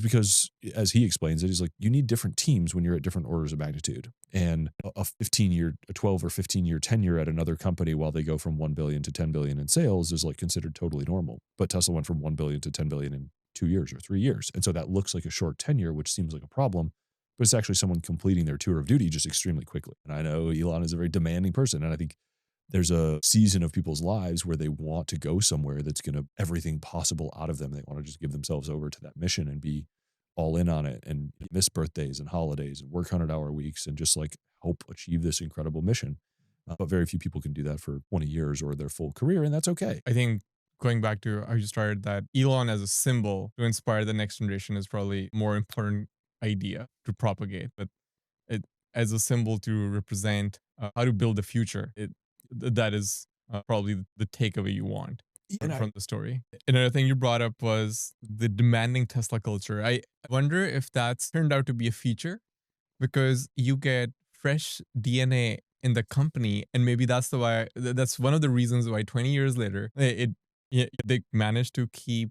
It's because, as he explains it, he's like, you need different teams when you're at different orders of magnitude. And a 15-year, a 12 or 15-year tenure at another company while they go from 1 billion to 10 billion in sales is like considered totally normal. But Tesla went from 1 billion to 10 billion in 2 years or 3 years. And so that looks like a short tenure, which seems like a problem, but it's actually someone completing their tour of duty just extremely quickly. And I know Elon is a very demanding person. And I think there's a season of people's lives where they want to go somewhere that's going to everything possible out of them. They want to just give themselves over to that mission and be all in on it and miss birthdays and holidays and work 100-hour weeks and just like help achieve this incredible mission. But very few people can do that for 20 years or their full career, and that's okay. I think going back to how you started, that Elon as a symbol to inspire the next generation is probably more important idea to propagate, but it as a symbol to represent how to build the future. That is probably the takeaway you want And I, from the story. Another thing you brought up was the demanding Tesla culture. I wonder if that's turned out to be a feature because you get fresh DNA in the company, and maybe that's one of the reasons why 20 years later they managed to keep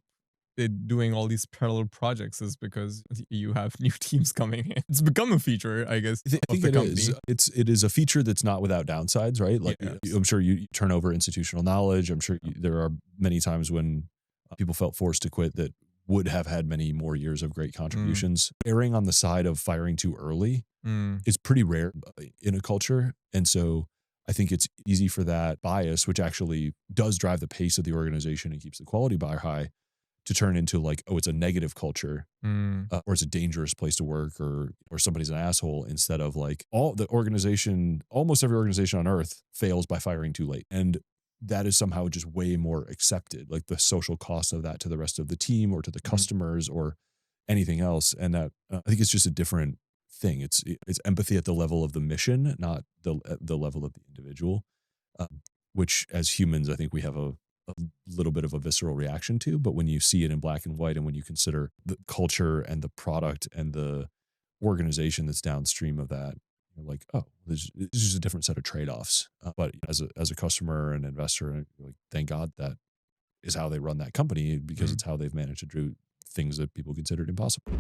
doing all these parallel projects, is because you have new teams coming in. It's become a feature, I guess, I of think the it is. company. It is a feature that's not without downsides, right? Like Yes. I'm sure you turn over institutional knowledge. I'm sure there are many times when people felt forced to quit that would have had many more years of great Mm, contributions. Erring on the side of firing too early mm, is pretty rare in a culture. And so I think it's easy for that bias, which actually does drive the pace of the organization and keeps the quality bar high, to turn into like, oh, it's a negative culture, mm, or it's a dangerous place to work, or somebody's an asshole, instead of like all the organization, almost every organization on earth fails by firing too late. And that is somehow just way more accepted, like the social cost of that to the rest of the team or to the mm, customers or anything else. And that I think it's just a different thing. It's empathy at the level of the mission, not the level of the individual, which as humans, I think we have a little bit of a visceral reaction to. But when you see it in black and white, and when you consider the culture and the product and the organization that's downstream of that, you're like, oh, this is a different set of trade-offs. But as a customer and investor, like, thank God that is how they run that company, because mm. it's how they've managed to do things that people considered impossible.